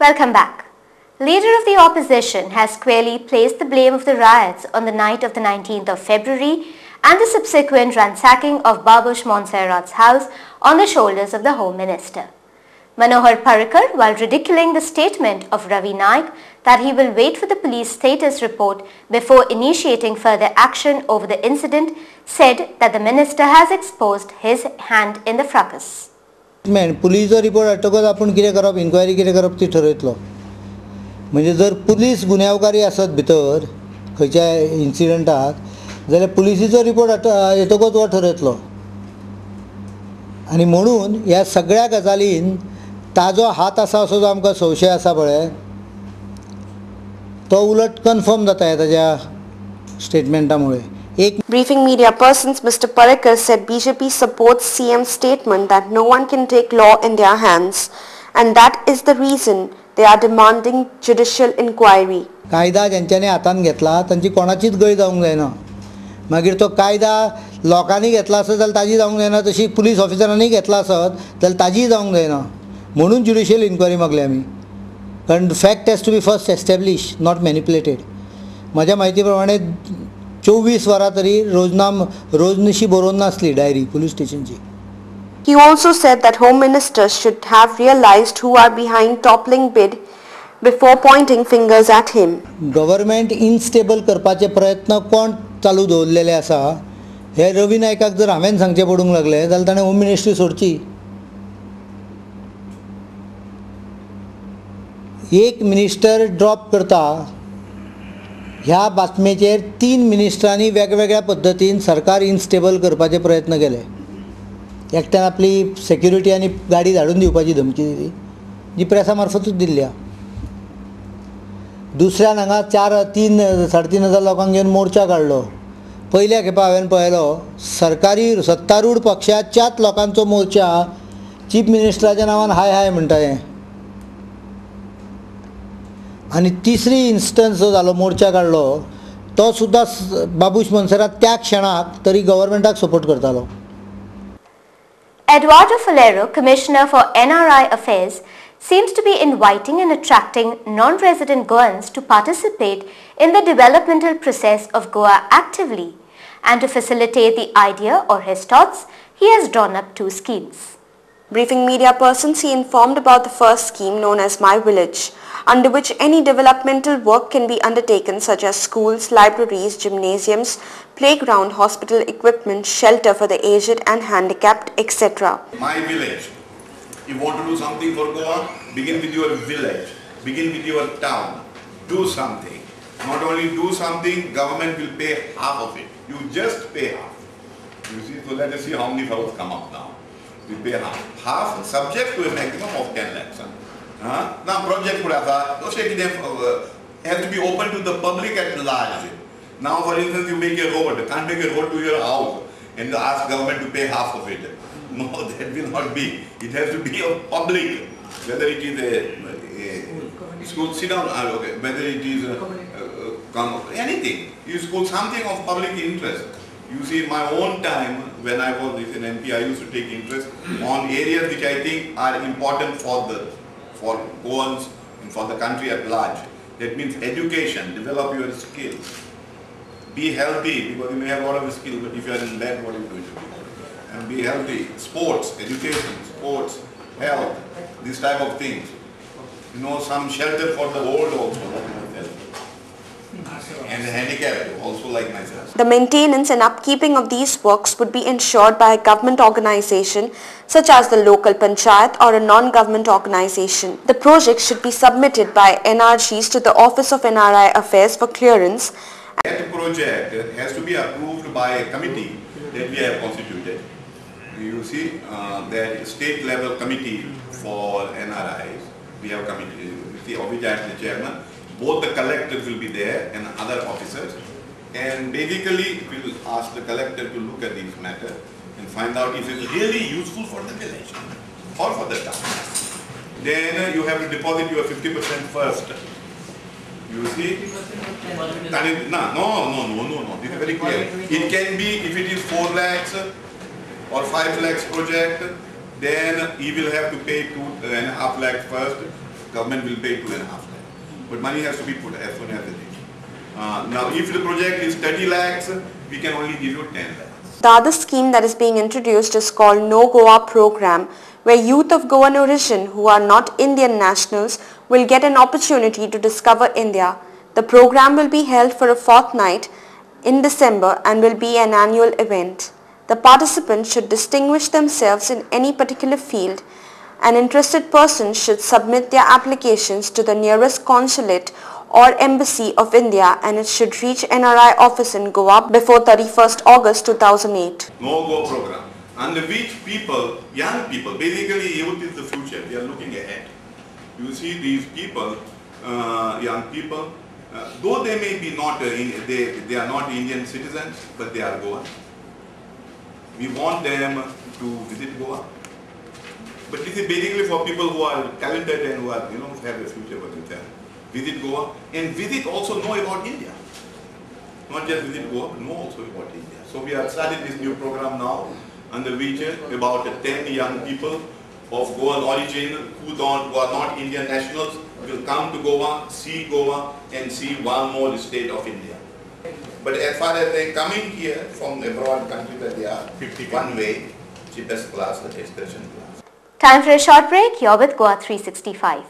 Welcome back. Leader of the opposition has squarely placed the blame of the riots on the night of the 19th of February and the subsequent ransacking of Babush Montserrat's house on the shoulders of the Home Minister. Manohar Parrikar, while ridiculing the statement of Ravi Naik that he will wait for the police status report before initiating further action over the incident, said that the minister has exposed his hand in the fracas. Police report अटकत आपण कितें करप inquiry कितें करप ती ठरयतलो म्हणजे जर police गुन्यांवकारी आसत भितर खंयच्या इन्सिडंटाक जाल्यार पुलिसीचो रिपोर्ट येतकच वो ठरयतलो आनी म्हणून ह्या सगळ्या गजालीन ताजो हात आसा असो जो आमकां संशय आसा पळय तो उलट कन्फर्म जाता ह्या ताज्या स्टेटमेंटा मुळे. Briefing media persons, Mr. Parrikar said BJP supports CM's statement that no one can take law in their hands and that is the reason they are demanding judicial inquiry. कायदा ज्यांच्यानी हातान घेतला तांची कोणाचीच गय जावंक जायना. मागीर तो कायदा लोकांनी घेतला आसत जाल्यार ताजी जावंक जायना, तशी पुलीस ऑफिसरांनी घेतला आसत जाल्यार ताजी जावंक जायना. म्हणून जुडिशियल इन्क्वायरी मागली आमी. कारण fact has to be first establish, not manipulated. म्हज्या म्हायती प्रमाणे 24 वरां तरी रोजनिशी बरोवन नासली डायरी पुलीस स्टेशनची. He also said that Home Ministers should have realized who are behind toppling bid before pointing fingers at him. Government instable करपाचे प्रयत्न कोण चालू दवरलेले आसा हे रवी नायकाक जर हांवें सांगचें पडूंक लागलें जाल्यार ताणें होम मिनिस्ट्री सोडची. एक मिनिस्टर ड्रॉप करता ह्या बातमेचेर 3 मिनिस्टरांनी वेगवेगळ्या पद्दतीन सरकार इनस्टेबल करपाचे प्रयत्न केले. एकट्यान आपली सेक्युरिटी आनी गाडी धाडून दिवपाची धमकी दिली जी प्रेसा मार्फतूच दिल्ली. दुसऱ्यान हांगा 3,500 लोकांक घेवन मोर्चा काडलो. पयल्या खेपा हांवें पळयलो सरकारी सत्तारूढ पक्षाच्याच लोकांचो मोर्चा चीफ मिनिस्टराच्या नांवान हाय हाय म्हणटाले. आनी तिसरी इन्स्टन्स जो जालो मोर्चा काडलो तो सुद्दां बाबूश मोन्सेरात त्या क्षणाक तरी गव्हर्नमेंटाक सपोर्ट करतालो. Eduardo Falero, Commissioner for NRI Affairs, seems to be inviting and attracting non-resident Goans to participate in the developmental process of Goa actively, and to facilitate the idea or his thoughts, he has drawn up 2 schemes. Briefing media persons, he informed about the first scheme known as My Village, under which any developmental work can be undertaken such as schools, libraries, gymnasiums, playground, hospital equipment, shelter for the aged and handicapped, etc. My Village. You want to do something for Goa? Begin with your village. Begin with your town. Do something. Not only do something, government will pay half of it. You just pay half. You see, so let us see how many fellows come up now. We pay half. Half subject to a maximum of 10 lakhs. Now project has to be open to the public at large. Now for instance you make a road, can't make a road to your house and ask government to pay half of it. No, that will not be. It has to be a public, whether it is a school, sit down, okay, whether it is anything. You school something of public interest. You see, in my own time, when I was an MP, I used to take interest on areas which I think are important for Goans and for the country at large. That means education, develop your skills. Be healthy, because you may have a lot of skills, but if you are in bed, what are you going to do? And be healthy. Sports, education, sports, health, this type of things. You know, some shelter for the old also. And the handicapped also like myself. The maintenance and upkeeping of these works would be ensured by a government organization such as the local panchayat or a non-government organization. The project should be submitted by NRGs to the Office of NRI Affairs for clearance. That project has to be approved by a committee that we have constituted. You see, that state level committee for NRIs, we have committee, of which I am the chairman. Both the collectors will be there and other officers, and basically we will ask the collector to look at this matter and find out if it's really useful for the village or for the town. Then you have to deposit your 50% first. You see? No. This is very clear. It can be, if it is 4 lakhs or 5 lakhs project, then he will have to pay 2.5 lakhs first. government will pay 2.5 lakhs. But money has to be put as soon as it is. Now if the project is 30 lakhs, we can only give you 10 lakhs. The other scheme that is being introduced is called No Goa Program, where youth of Goan origin who are not Indian nationals will get an opportunity to discover India. The program will be held for a fortnight in December and will be an annual event. The participants should distinguish themselves in any particular field. An interested person should submit their applications to the nearest consulate or embassy of India, and it should reach NRI office in Goa before 31st August 2008. No Go program, under which people, young people, basically youth is the future, they are looking ahead. You see these people, young people, though they may be not, they are not Indian citizens, but they are Goan. We want them to visit Goa. But this is basically for people who are talented and who are, have a future with them. Visit Goa and visit also know about India. Not just visit Goa, but know also about India. So we have started this new program now, under which about 10 young people of Goan origin who are not Indian nationals will come to Goa, and see one more state of India. But as far as they coming here from abroad country that they are, one way, cheapest class, the excursion class. Time for a short break. You're with Goa 365.